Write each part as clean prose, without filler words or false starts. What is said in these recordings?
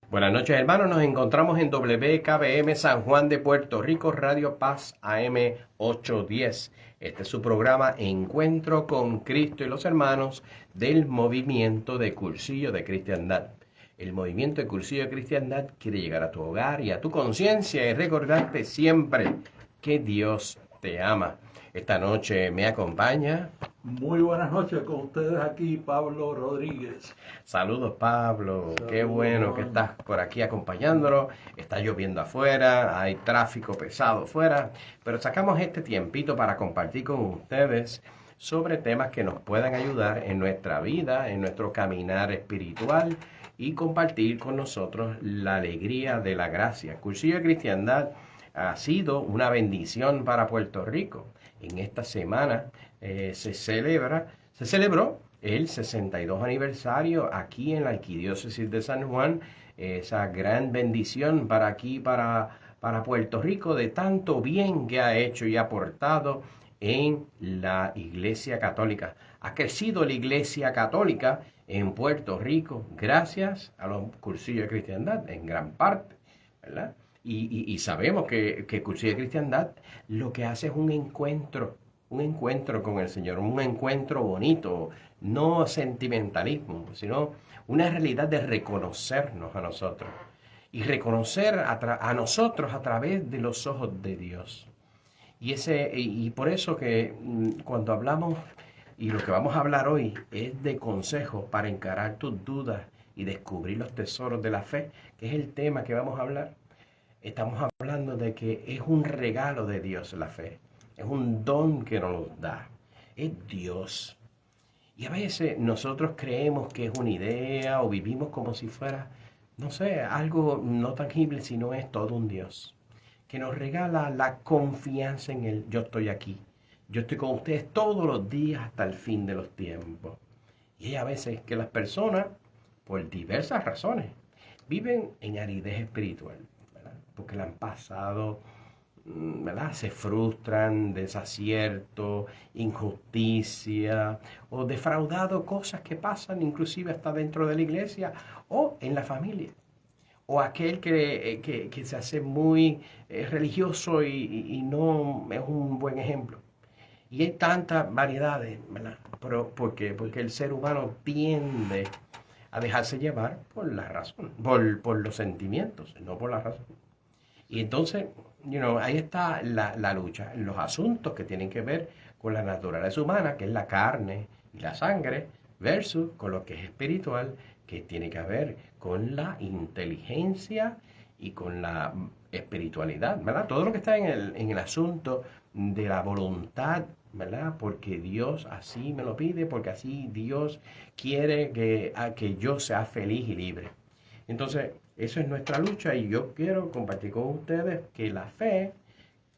Buenas noches, hermanos. Nos encontramos en WKBM San Juan de Puerto Rico, Radio Paz AM 810. Este es su programa Encuentro con Cristo y los hermanos del movimiento de Cursillo de Cristiandad. El movimiento de Cursillo de Cristiandad quiere llegar a tu hogar y a tu conciencia y recordarte siempre que Dios te ama. Esta noche me acompaña. Muy buenas noches con ustedes aquí, Pablo Rodríguez. Saludos, Pablo. Qué Saludos, bueno que Juan. estás por aquí acompañándonos. Está lloviendo afuera, hay tráfico pesado afuera, pero sacamos este tiempito para compartir con ustedes sobre temas que nos puedan ayudar en nuestra vida, en nuestro caminar espiritual y compartir con nosotros la alegría de la gracia. Cursillo de Cristiandad ha sido una bendición para Puerto Rico. En esta semana se celebró el 62 aniversario aquí en la Arquidiócesis de San Juan, esa gran bendición para aquí, para Puerto Rico, de tanto bien que ha hecho y ha aportado en la Iglesia Católica. Ha crecido la Iglesia Católica en Puerto Rico gracias a los cursillos de cristiandad, en gran parte, ¿verdad? Y sabemos que Cursillo de Cristiandad lo que hace es un encuentro con el Señor, un encuentro bonito, no sentimentalismo, sino una realidad de reconocernos a nosotros y reconocer a nosotros a través de los ojos de Dios. Y por eso que cuando hablamos, y lo que vamos a hablar hoy es de consejos para encarar tus dudas y descubrir los tesoros de la fe, que es el tema que vamos a hablar. Estamos hablando de que es un regalo de Dios la fe. Es un don que nos da. Es Dios. Y a veces nosotros creemos que es una idea o vivimos como si fuera, no sé, algo no tangible, sino es todo un Dios. Que nos regala la confianza en Él. Yo estoy aquí. Yo estoy con ustedes todos los días hasta el fin de los tiempos. Y hay a veces que las personas, por diversas razones, viven en aridez espiritual, ¿verdad? Porque la han pasado, ¿verdad? Se frustran, desacierto, injusticia o defraudado, cosas que pasan inclusive hasta dentro de la iglesia o en la familia. O aquel que se hace muy religioso y no es un buen ejemplo. Y hay tantas variedades, ¿verdad? Porque el ser humano tiende a dejarse llevar por la razón, por los sentimientos, no por la razón. Y entonces, ahí está la lucha, los asuntos que tienen que ver con la naturaleza humana, que es la carne y la sangre, versus con lo que es espiritual, que tiene que ver con la inteligencia y con la espiritualidad, ¿verdad? Todo lo que está en el asunto de la voluntad, ¿verdad? Porque Dios así me lo pide, porque así Dios quiere que yo sea feliz y libre. Entonces, eso es nuestra lucha y yo quiero compartir con ustedes que la fe,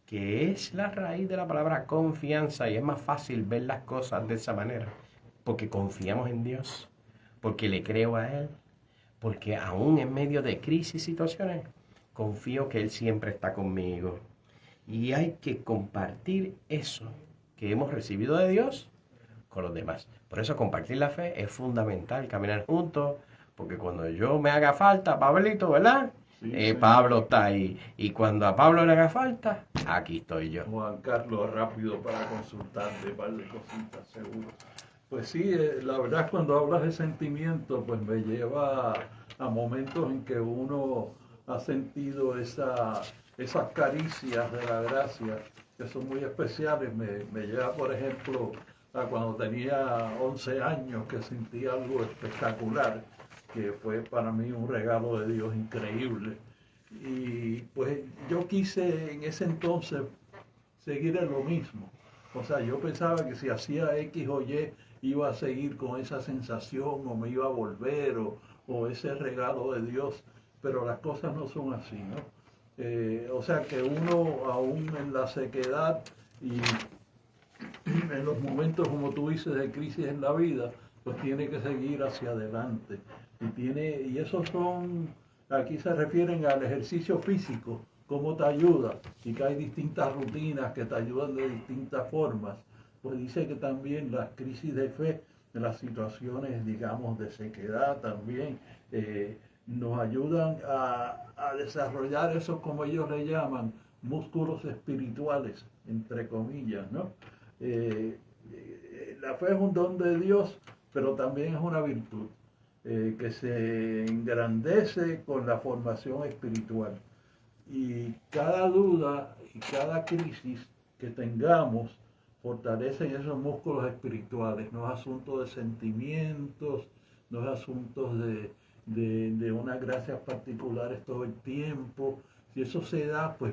que es la raíz de la palabra confianza, y es más fácil ver las cosas de esa manera, porque confiamos en Dios, porque le creo a Él, porque aún en medio de crisis y situaciones, confío que Él siempre está conmigo. Y hay que compartir eso que hemos recibido de Dios con los demás. Por eso compartir la fe es fundamental, caminar juntos, porque cuando yo me haga falta, Pablito, ¿verdad? Sí, Pablo está ahí. Y cuando a Pablo le haga falta, aquí estoy yo. Juan Carlos, rápido para consultarte, un par de cositas, seguro. Pues sí, la verdad es cuando hablas de sentimiento, pues me lleva a momentos en que uno ha sentido esas caricias de la gracia, que son muy especiales. Me lleva, por ejemplo, a cuando tenía 11 años, que sentí algo espectacular, que fue para mí un regalo de Dios increíble. Y pues yo quise en ese entonces seguir en lo mismo. O sea, yo pensaba que si hacía X o Y iba a seguir con esa sensación o me iba a volver o ese regalo de Dios, pero las cosas no son así, ¿no? O sea que uno aún en la sequedad y en los momentos, como tú dices, de crisis en la vida, pues tiene que seguir hacia adelante. Y esos son, aquí se refieren al ejercicio físico, cómo te ayuda, y que hay distintas rutinas que te ayudan de distintas formas. Pues dice que también las crisis de fe, las situaciones, digamos, de sequedad también, nos ayudan a desarrollar eso, como ellos le llaman, músculos espirituales, entre comillas, ¿no? La fe es un don de Dios, pero también es una virtud que se engrandece con la formación espiritual. Y cada duda y cada crisis que tengamos fortalecen esos músculos espirituales, no es asunto de sentimientos, no es asunto de unas gracias particulares todo el tiempo. Si eso se da, pues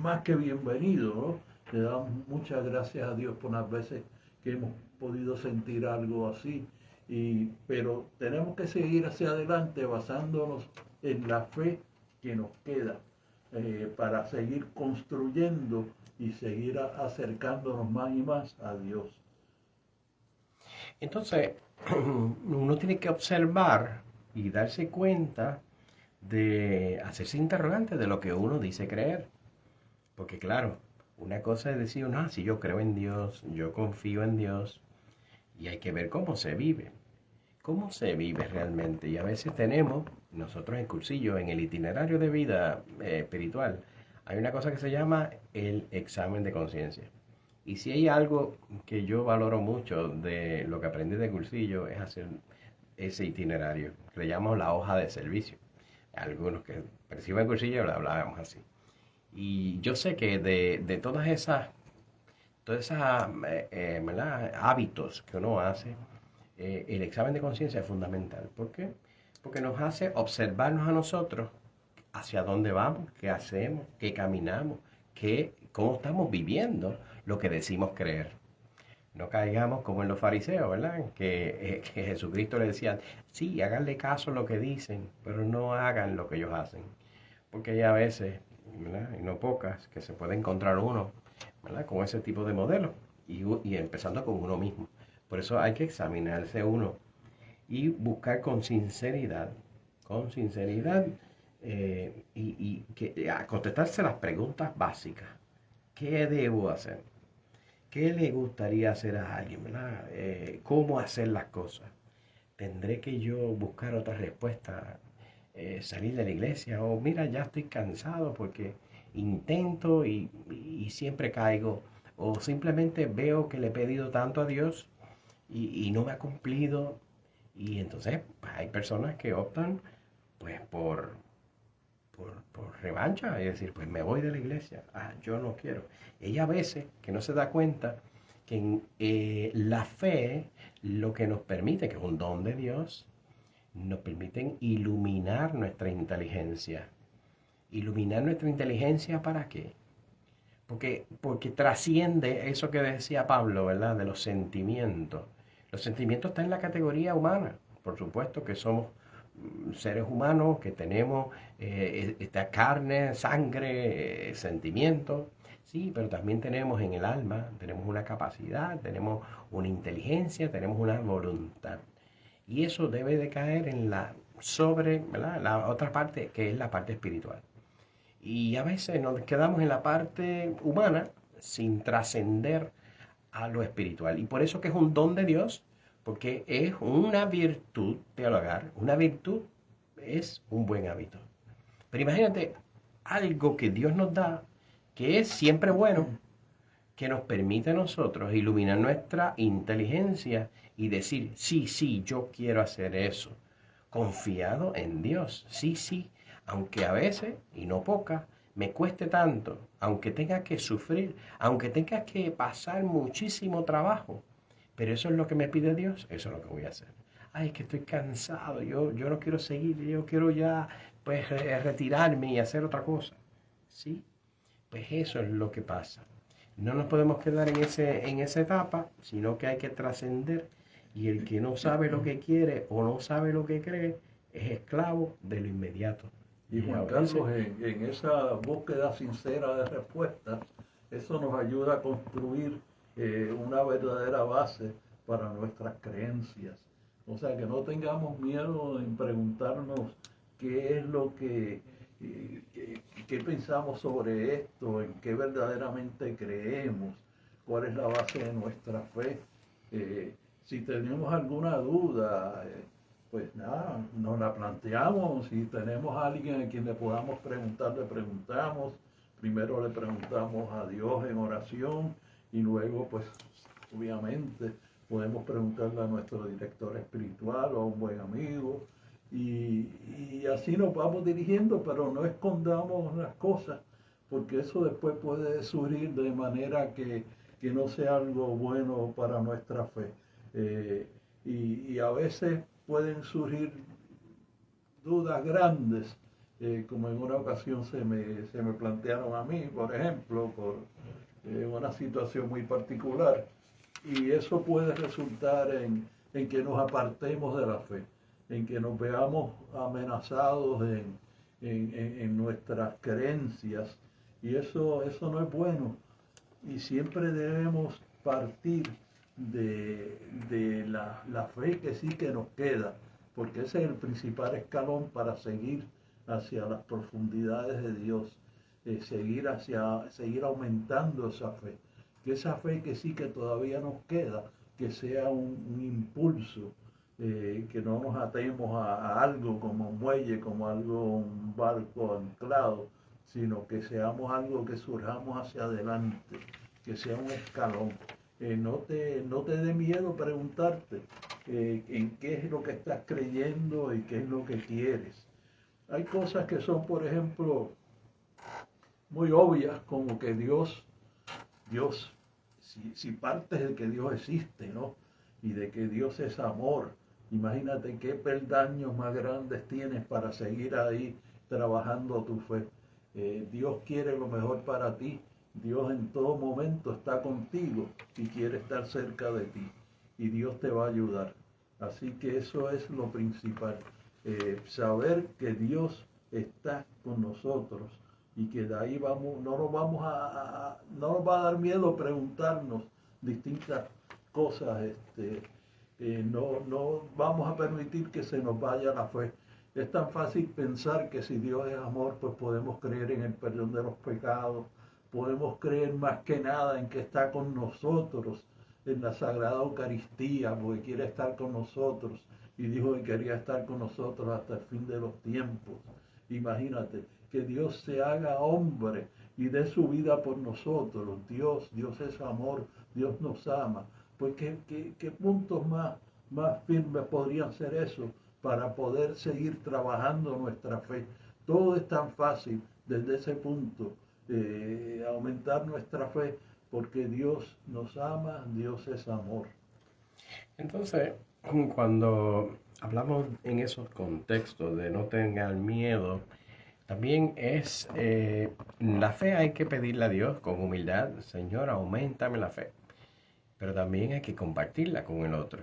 más que bienvenido, ¿no? Le damos muchas gracias a Dios por las veces que hemos podido sentir algo así. Pero tenemos que seguir hacia adelante basándonos en la fe que nos queda para seguir construyendo y seguir acercándonos más y más a Dios. Entonces, uno tiene que observar y darse cuenta de hacerse interrogante de lo que uno dice creer. Porque claro, una cosa es decir, no, si yo creo en Dios, yo confío en Dios, y hay que ver cómo se vive. ¿Cómo se vive realmente? Y a veces tenemos, nosotros en Cursillo, en el itinerario de vida espiritual, hay una cosa que se llama el examen de conciencia. Y si hay algo que yo valoro mucho de lo que aprendí de Cursillo es hacer ese itinerario, que le llamamos la hoja de servicio. Algunos que perciben Cursillo lo hablábamos así. Y yo sé que de todas esas hábitos que uno hace, el examen de conciencia es fundamental. ¿Por qué? Porque nos hace observarnos a nosotros hacia dónde vamos, qué hacemos, qué caminamos, cómo estamos viviendo lo que decimos creer. No caigamos como en los fariseos, ¿verdad? Que Jesucristo le decía, sí, háganle caso a lo que dicen, pero no hagan lo que ellos hacen. Porque hay a veces, ¿verdad? Y no pocas, que se puede encontrar uno, ¿verdad? Con ese tipo de modelos y empezando con uno mismo. Por eso hay que examinarse uno y buscar con sinceridad contestarse las preguntas básicas. ¿Qué debo hacer? ¿Qué le gustaría hacer a alguien? ¿Verdad? ¿Cómo hacer las cosas? ¿Tendré que yo buscar otra respuesta? Salir de la iglesia o mira, ya estoy cansado porque intento y siempre caigo o simplemente veo que le he pedido tanto a Dios y no me ha cumplido y entonces pues, hay personas que optan pues por revancha, es decir, pues me voy de la iglesia, yo no quiero. Ella a veces que no se da cuenta que la fe lo que nos permite, que es un don de Dios, nos permiten iluminar nuestra inteligencia. ¿Iluminar nuestra inteligencia para qué? Porque trasciende eso que decía Pablo, ¿verdad? De los sentimientos. Los sentimientos están en la categoría humana. Por supuesto que somos seres humanos, que tenemos esta carne, sangre, sentimientos. Sí, pero también tenemos en el alma, tenemos una capacidad, tenemos una inteligencia, tenemos una voluntad. Y eso debe de caer en ¿verdad? La otra parte, que es la parte espiritual. Y a veces nos quedamos en la parte humana sin trascender a lo espiritual. Y por eso que es un don de Dios, porque es una virtud teologal. Una virtud es un buen hábito. Pero imagínate algo que Dios nos da, que es siempre bueno, que nos permite a nosotros iluminar nuestra inteligencia y decir, sí, sí, yo quiero hacer eso, confiado en Dios, sí, sí, aunque a veces, y no pocas, me cueste tanto, aunque tenga que sufrir, aunque tenga que pasar muchísimo trabajo, pero eso es lo que me pide Dios, eso es lo que voy a hacer. Ay, es que estoy cansado, yo no quiero seguir, yo quiero ya pues retirarme y hacer otra cosa. ¿Sí? Pues eso es lo que pasa. No nos podemos quedar en esa etapa, sino que hay que trascender. Y el que no sabe lo que quiere o no sabe lo que cree, es esclavo de lo inmediato. Y Juan Carlos, en esa búsqueda sincera de respuestas, eso nos ayuda a construir una verdadera base para nuestras creencias. O sea, que no tengamos miedo en preguntarnos qué es lo qué pensamos sobre esto, en qué verdaderamente creemos, cuál es la base de nuestra fe. Si tenemos alguna duda, pues nada, nos la planteamos. Si tenemos a alguien a quien le podamos preguntar, le preguntamos. Primero le preguntamos a Dios en oración y luego, pues, obviamente, podemos preguntarle a nuestro director espiritual o a un buen amigo. Y así nos vamos dirigiendo, pero no escondamos las cosas, porque eso después puede surgir de manera que no sea algo bueno para nuestra fe. Y a veces pueden surgir dudas grandes, como en una ocasión se me plantearon a mí, por ejemplo, por una situación muy particular, y eso puede resultar en que nos apartemos de la fe, en que nos veamos amenazados en nuestras creencias, y eso no es bueno. Y siempre debemos partir de la fe que sí que nos queda, porque ese es el principal escalón para seguir hacia las profundidades de Dios, seguir aumentando esa fe. Que esa fe que sí que todavía nos queda, que sea un impulso, que no nos atemos a algo como un muelle, como algo, un barco anclado, sino que seamos algo que surjamos hacia adelante, que sea un escalón. No te dé miedo preguntarte en qué es lo que estás creyendo y qué es lo que quieres. Hay cosas que son, por ejemplo, muy obvias, como que Dios, si partes de que Dios existe, ¿no? Y de que Dios es amor, imagínate qué peldaños más grandes tienes para seguir ahí trabajando tu fe. Dios quiere lo mejor para ti. Dios en todo momento está contigo y quiere estar cerca de ti. Y Dios te va a ayudar. Así que eso es lo principal. Saber que Dios está con nosotros y que de ahí vamos, no nos va a dar miedo preguntarnos distintas cosas. No vamos a permitir que se nos vaya la fe. Es tan fácil pensar que si Dios es amor, pues podemos creer en el perdón de los pecados, podemos creer más que nada en que está con nosotros en la Sagrada Eucaristía, porque quiere estar con nosotros y dijo que quería estar con nosotros hasta el fin de los tiempos. Imagínate, que Dios se haga hombre y dé su vida por nosotros. Dios es amor, Dios nos ama. Pues ¿qué puntos más firmes podrían ser eso para poder seguir trabajando nuestra fe? Todo es tan fácil desde ese punto, aumentar nuestra fe, porque Dios nos ama, Dios es amor. Entonces, cuando hablamos en esos contextos de no tengan miedo, también es la fe hay que pedirle a Dios con humildad, Señor, auméntame la fe. Pero también hay que compartirla con el otro.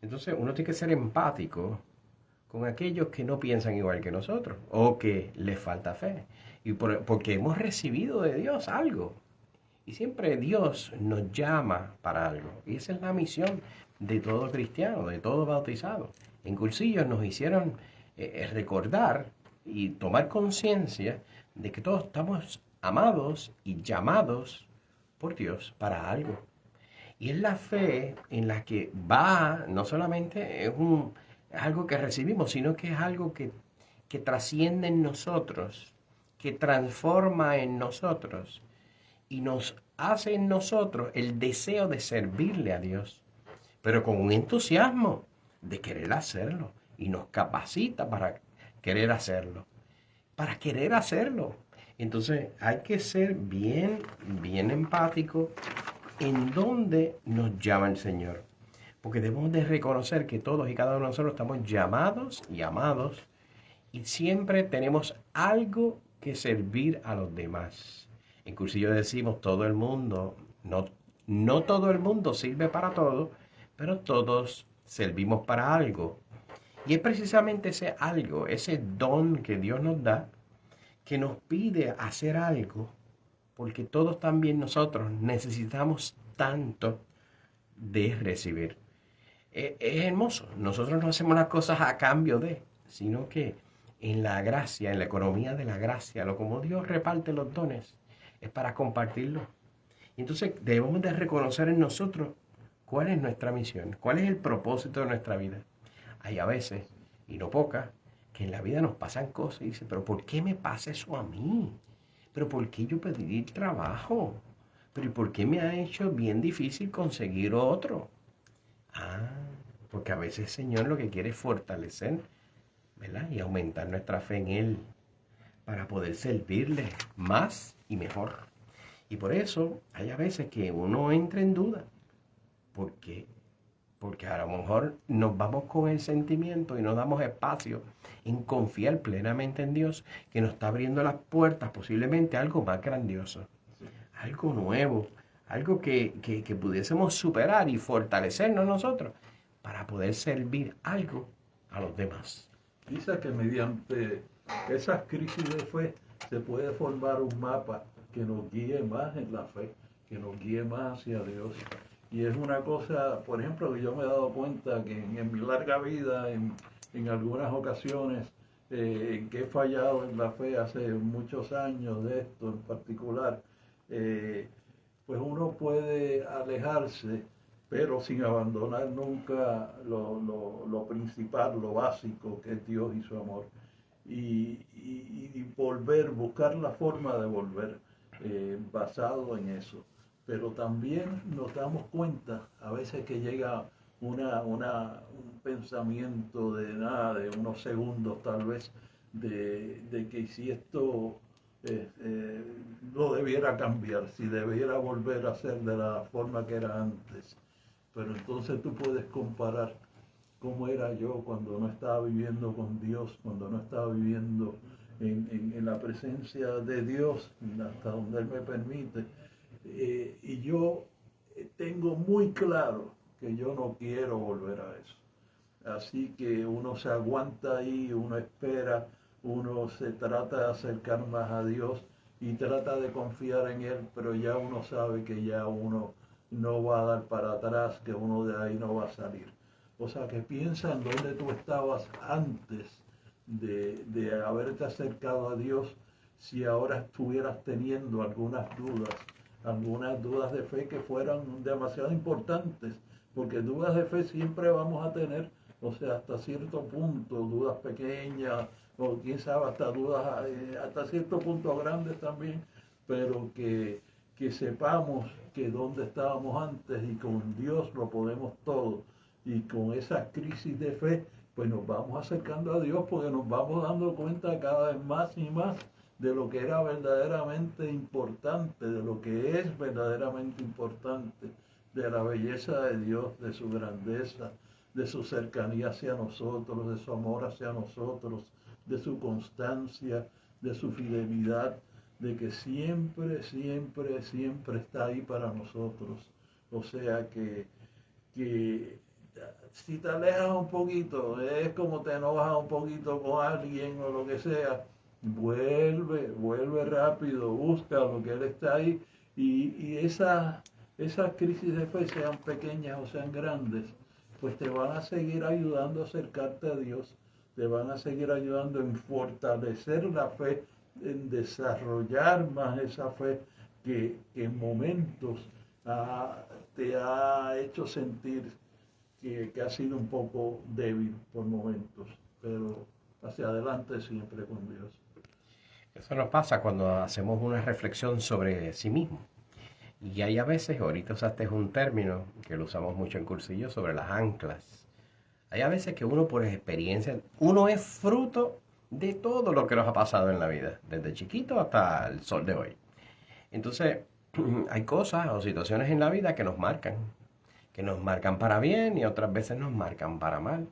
Entonces uno tiene que ser empático con aquellos que no piensan igual que nosotros o que les falta fe. Y porque hemos recibido de Dios algo. Y siempre Dios nos llama para algo. Y esa es la misión de todo cristiano, de todo bautizado. En Cursillos nos hicieron recordar y tomar conciencia de que todos estamos amados y llamados por Dios para algo. Y es la fe en la que va, no solamente es algo que recibimos, sino que es algo que trasciende en nosotros, que transforma en nosotros y nos hace en nosotros el deseo de servirle a Dios, pero con un entusiasmo de querer hacerlo y nos capacita para querer hacerlo, Entonces hay que ser bien empático en dónde nos llama el Señor. Porque debemos de reconocer que todos y cada uno de nosotros estamos llamados y amados y siempre tenemos algo que servir a los demás. En Cursillo decimos todo el mundo, no todo el mundo sirve para todo, pero todos servimos para algo. Y es precisamente ese algo, ese don que Dios nos da, que nos pide hacer algo, porque todos también nosotros necesitamos tanto de recibir. Es hermoso, nosotros no hacemos las cosas a cambio de, sino que en la gracia, en la economía de la gracia, lo como Dios reparte los dones, es para compartirlo. Y entonces debemos de reconocer en nosotros cuál es nuestra misión, cuál es el propósito de nuestra vida. Hay a veces, y no pocas, que en la vida nos pasan cosas y dicen, pero ¿por qué me pasa eso a mí? ¿Pero por qué yo perdí el trabajo? ¿Pero y por qué me ha hecho bien difícil conseguir otro? Ah, porque a veces el Señor lo que quiere es fortalecer, ¿verdad? Y aumentar nuestra fe en Él para poder servirle más y mejor. Y por eso hay a veces que uno entra en duda. ¿Por qué? Porque a lo mejor nos vamos con el sentimiento y no damos espacio en confiar plenamente en Dios, que nos está abriendo las puertas posiblemente a algo más grandioso, algo nuevo, algo que pudiésemos superar y fortalecernos nosotros para poder servir algo a los demás. Dice que mediante esas crisis de fe se puede formar un mapa que nos guíe más en la fe, que nos guíe más hacia Dios. Y es una cosa, por ejemplo, que yo me he dado cuenta que en mi larga vida, en algunas ocasiones, que he fallado en la fe hace muchos años de esto en particular, pues uno puede alejarse, pero sin abandonar nunca lo principal, lo básico, que es Dios y su amor. Y volver, buscar la forma de volver basado en eso. Pero también nos damos cuenta a veces que llega un pensamiento de nada, de unos segundos tal vez, de que si esto lo debiera cambiar, si debiera volver a ser de la forma que era antes. Pero entonces tú puedes comparar cómo era yo cuando no estaba viviendo con Dios, cuando no estaba viviendo en la presencia de Dios, hasta donde Él me permite. Y yo tengo muy claro que yo no quiero volver a eso. Así que uno se aguanta ahí, uno espera, uno se trata de acercar más a Dios y trata de confiar en Él, pero ya uno sabe que ya uno no va a dar para atrás, que uno de ahí no va a salir. O sea, que piensa en dónde tú estabas antes de haberte acercado a Dios, si ahora estuvieras teniendo algunas dudas de fe que fueran demasiado importantes, porque dudas de fe siempre vamos a tener, o sea, hasta cierto punto, dudas pequeñas, o quién sabe, hasta dudas hasta cierto punto grandes también, pero que sepamos que donde estábamos antes y con Dios lo podemos todo. Y con esa crisis de fe, pues nos vamos acercando a Dios porque nos vamos dando cuenta cada vez más y más de lo que era verdaderamente importante, de lo que es verdaderamente importante, de la belleza de Dios, de su grandeza, de su cercanía hacia nosotros, de su amor hacia nosotros, de su constancia, de su fidelidad, de que siempre, siempre, siempre está ahí para nosotros. O sea que si te alejas un poquito, es como te enojas un poquito con alguien o lo que sea, vuelve rápido, busca lo que Él está ahí y esas crisis de fe, sean pequeñas o sean grandes, pues te van a seguir ayudando a acercarte a Dios, te van a seguir ayudando en fortalecer la fe, en desarrollar más esa fe que en momentos te ha hecho sentir que ha sido un poco débil por momentos, pero hacia adelante siempre con Dios. Eso nos pasa cuando hacemos una reflexión sobre sí mismo. Y hay a veces, ahorita usaste un término que lo usamos mucho en cursillo, sobre las anclas. Hay a veces que uno por experiencia, uno es fruto de todo lo que nos ha pasado en la vida, desde chiquito hasta el sol de hoy. Entonces, hay cosas o situaciones en la vida que nos marcan para bien y otras veces nos marcan para mal.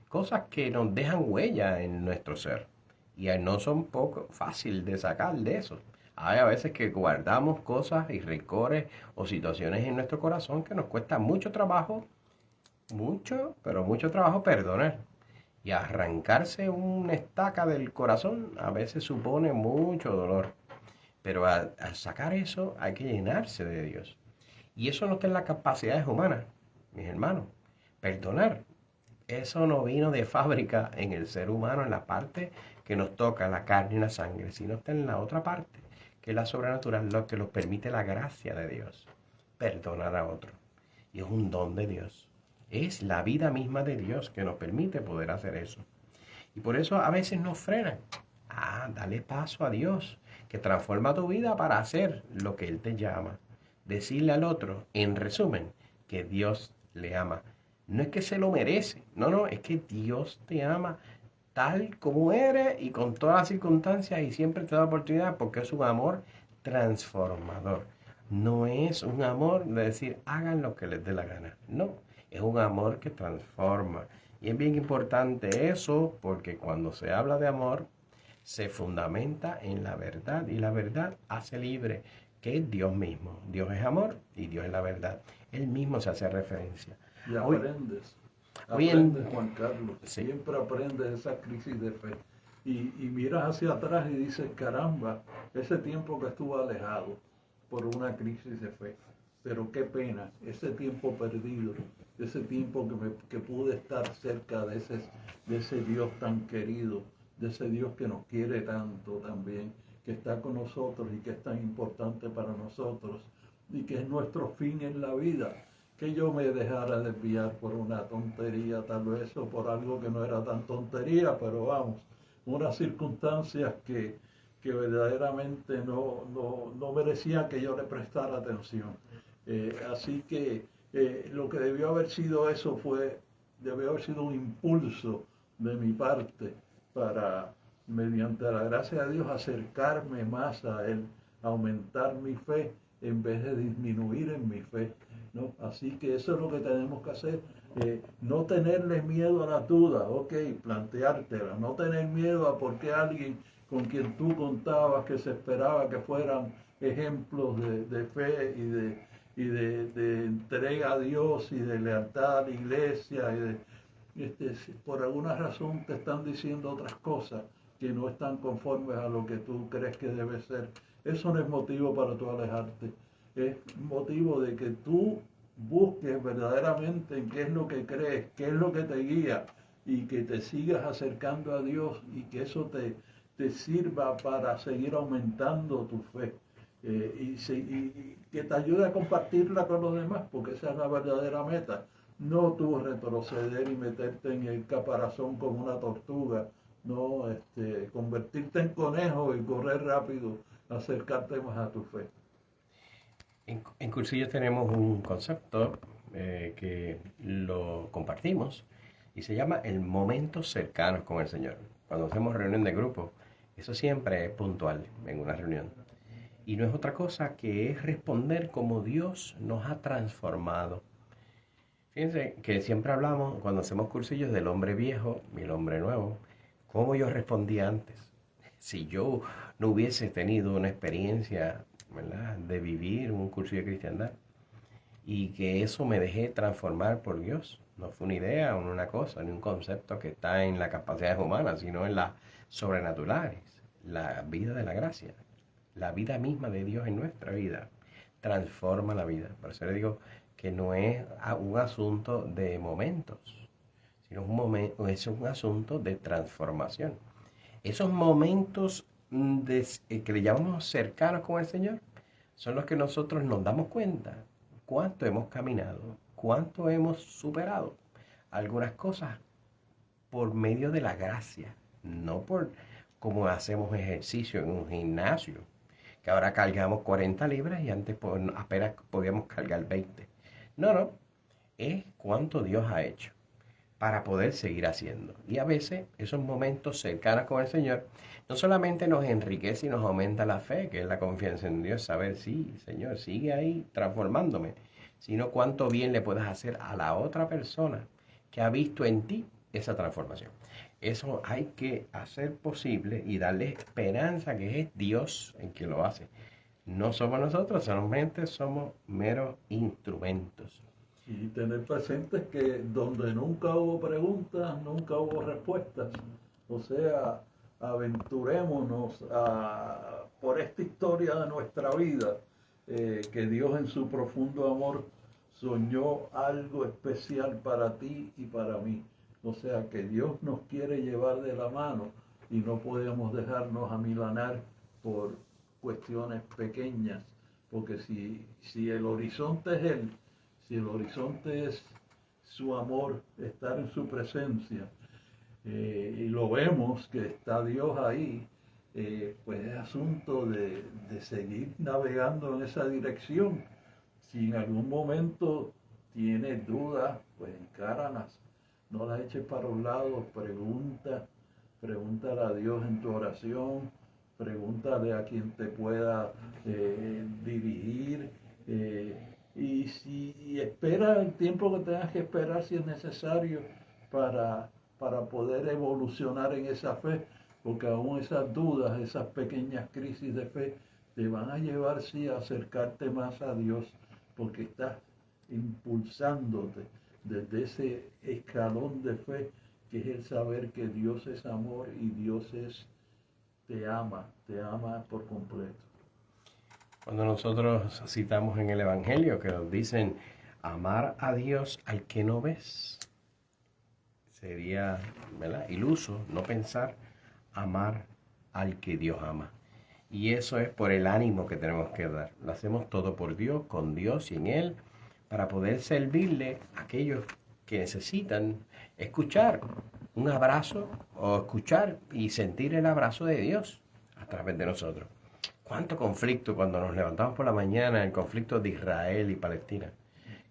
Cosas que nos dejan huella en nuestro ser y no son poco fácil de sacar de eso. Hay a veces que guardamos cosas y rencores o situaciones en nuestro corazón que nos cuesta mucho trabajo, pero mucho trabajo perdonar. Y arrancarse una estaca del corazón a veces supone mucho dolor. Pero al sacar eso hay que llenarse de Dios. Y eso no está en las capacidades humanas, mis hermanos. Perdonar, eso no vino de fábrica en el ser humano, en la parte que nos toca, la carne y la sangre, sino está en la otra parte, que es la sobrenatural, lo que nos permite la gracia de Dios. Perdonar a otro. Y es un don de Dios. Es la vida misma de Dios que nos permite poder hacer eso. Y por eso a veces nos frenan. Dale paso a Dios, que transforma tu vida para hacer lo que Él te llama. Decirle al otro, en resumen, que Dios le ama. No es que se lo merece, no, es que Dios te ama tal como eres y con todas las circunstancias y siempre te da oportunidad porque es un amor transformador. No es un amor de decir hagan lo que les dé la gana. No, es un amor que transforma. Y es bien importante eso porque cuando se habla de amor se fundamenta en la verdad y la verdad hace libre, que es Dios mismo. Dios es amor y Dios es la verdad. Él mismo se hace referencia. Y Hoy, aprendes, Juan Carlos, sí. siempre aprendes esa crisis de fe. Y miras hacia atrás y dices, caramba, ese tiempo que estuve alejado por una crisis de fe. Pero qué pena, ese tiempo perdido, ese tiempo que pude estar cerca de ese Dios tan querido, de ese Dios que nos quiere tanto también, que está con nosotros y que es tan importante para nosotros y que es nuestro fin en la vida. Que yo me dejara desviar por una tontería tal vez o por algo que no era tan tontería, pero vamos, unas circunstancias que verdaderamente no merecía que yo le prestara atención. Así que lo que debió haber sido eso debió haber sido un impulso de mi parte para, mediante la gracia de Dios, acercarme más a Él, aumentar mi fe en vez de disminuir en mi fe, ¿no? Así que eso es lo que tenemos que hacer, no tenerle miedo a la duda, planteártela, no tener miedo a por qué alguien con quien tú contabas que se esperaba que fueran ejemplos de fe y de entrega a Dios y de lealtad a la iglesia si por alguna razón te están diciendo otras cosas que no están conformes a lo que tú crees que debe ser. Eso no es motivo para tú alejarte. Es motivo de que tú busques verdaderamente en qué es lo que crees, qué es lo que te guía y que te sigas acercando a Dios y que eso te sirva para seguir aumentando tu fe. Y que te ayude a compartirla con los demás, porque esa es la verdadera meta. No tú retroceder y meterte en el caparazón como una tortuga, no convertirte en conejo y correr rápido, acercarte más a tu fe. En Cursillos tenemos un concepto que lo compartimos y se llama el momento cercano con el Señor. Cuando hacemos reunión de grupo, eso siempre es puntual en una reunión. Y no es otra cosa que es responder como Dios nos ha transformado. Fíjense que siempre hablamos, cuando hacemos cursillos, del hombre viejo y el hombre nuevo. ¿Cómo yo respondía antes? Si yo no hubiese tenido una experiencia, ¿verdad?, de vivir un curso de cristiandad y que eso me dejé transformar por Dios. No fue una idea, o una cosa, ni un concepto que está en las capacidades humanas, sino en las sobrenaturales. La vida de la gracia, la vida misma de Dios en nuestra vida, transforma la vida. Por eso le digo que no es un asunto de momentos, sino es un asunto de transformación. Esos momentos que le llamamos cercanos con el Señor son los que nosotros nos damos cuenta cuánto hemos caminado, cuánto hemos superado algunas cosas por medio de la gracia, no por como hacemos ejercicio en un gimnasio, que ahora cargamos 40 libras y antes apenas podíamos cargar 20. No, es cuánto Dios ha hecho para poder seguir haciendo. Y a veces esos momentos cercanos con el Señor no solamente nos enriquece y nos aumenta la fe, que es la confianza en Dios, saber, sí, Señor, sigue ahí transformándome, sino cuánto bien le puedes hacer a la otra persona que ha visto en ti esa transformación. Eso hay que hacer posible y darle esperanza que es Dios en quien lo hace. No somos nosotros, solamente somos meros instrumentos. Y tener presente que donde nunca hubo preguntas, nunca hubo respuestas. O sea, aventurémonos por esta historia de nuestra vida, que Dios en su profundo amor soñó algo especial para ti y para mí. O sea, que Dios nos quiere llevar de la mano y no podemos dejarnos amilanar por cuestiones pequeñas, porque si el horizonte es Él, si el horizonte es su amor, estar en su presencia. Y lo vemos que está Dios ahí, pues es asunto de seguir navegando en esa dirección. Si en algún momento tienes dudas, pues encáralas, no las eches para un lado, pregúntale a Dios en tu oración, pregúntale a quien te pueda dirigir, y espera el tiempo que tengas que esperar si es necesario para poder evolucionar en esa fe, porque aún esas dudas, esas pequeñas crisis de fe, te van a llevar sí a acercarte más a Dios, porque estás impulsándote desde ese escalón de fe que es el saber que Dios es amor y Dios te ama por completo. Cuando nosotros citamos en el Evangelio que nos dicen amar a Dios al que no ves, sería, ¿verdad?, iluso no pensar amar al que Dios ama. Y eso es por el ánimo que tenemos que dar. Lo hacemos todo por Dios, con Dios y en Él, para poder servirle a aquellos que necesitan escuchar un abrazo o escuchar y sentir el abrazo de Dios a través de nosotros. ¿Cuánto conflicto cuando nos levantamos por la mañana, el conflicto de Israel y Palestina?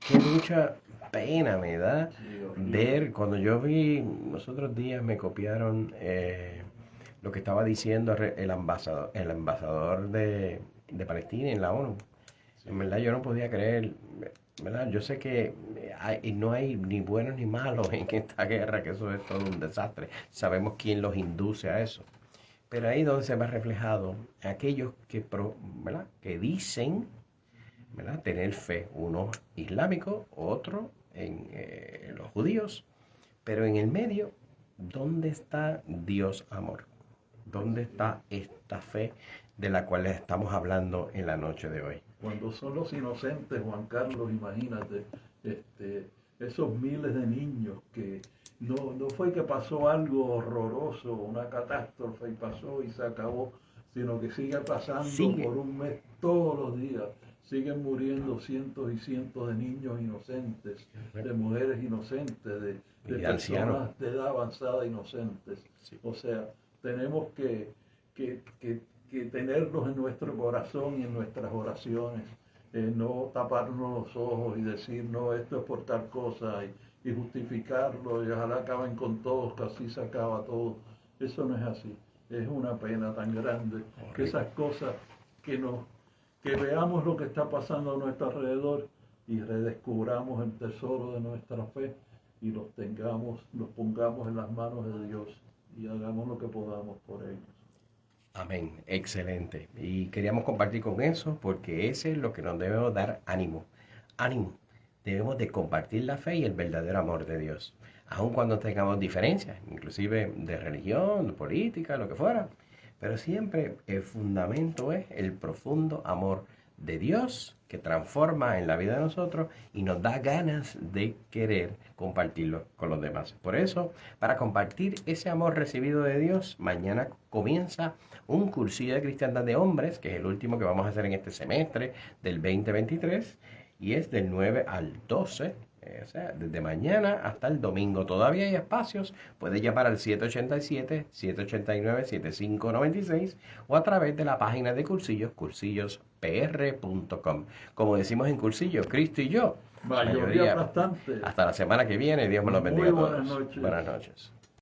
Qué mucha pena me da ver, cuando yo vi, los otros días me copiaron lo que estaba diciendo el embajador de Palestina en la ONU. En verdad yo no podía creer, ¿verdad? Yo sé que no hay ni buenos ni malos en esta guerra, que eso es todo un desastre. Sabemos quién los induce a eso. Pero ahí donde se ve reflejado aquellos ¿verdad?, que dicen, ¿verdad?, tener fe, uno islámico, otro en los judíos, pero en el medio, ¿dónde está Dios amor? ¿Dónde está esta fe de la cual estamos hablando en la noche de hoy? Cuando son los inocentes, Juan Carlos, imagínate, esos miles de niños que no fue que pasó algo horroroso, una catástrofe y pasó y se acabó, sino que sigue pasando por un mes todos los días. Siguen muriendo cientos y cientos de niños inocentes, de mujeres inocentes, de personas de edad avanzada inocentes. Sí. O sea, tenemos que tenerlos en nuestro corazón y en nuestras oraciones, no taparnos los ojos y decir, no, esto es por tal cosa, y justificarlo, y ojalá acaben con todos, que así se acaba todo. Eso no es así. Es una pena tan grande que esas cosas, que veamos lo que está pasando a nuestro alrededor y redescubramos el tesoro de nuestra fe y los pongamos en las manos de Dios y hagamos lo que podamos por ellos. Amén, excelente. Y queríamos compartir con eso porque ese es lo que nos debe dar ánimo. Ánimo. Debemos de compartir la fe y el verdadero amor de Dios. Aun cuando tengamos diferencias, inclusive de religión, de política, lo que fuera. Pero siempre el fundamento es el profundo amor de Dios que transforma en la vida de nosotros y nos da ganas de querer compartirlo con los demás. Por eso, para compartir ese amor recibido de Dios, mañana comienza un cursillo de cristiandad de hombres, que es el último que vamos a hacer en este semestre del 2023, y es del 9 al 12, o sea, desde mañana hasta el domingo. Todavía hay espacios. Puedes llamar al 787-789-7596 o a través de la página de Cursillos, cursillospr.com. Como decimos en Cursillos, Cristo y yo. Mayoría aplastante. Hasta la semana que viene. Dios me lo bendiga a todos. Buenas noches. Buenas noches.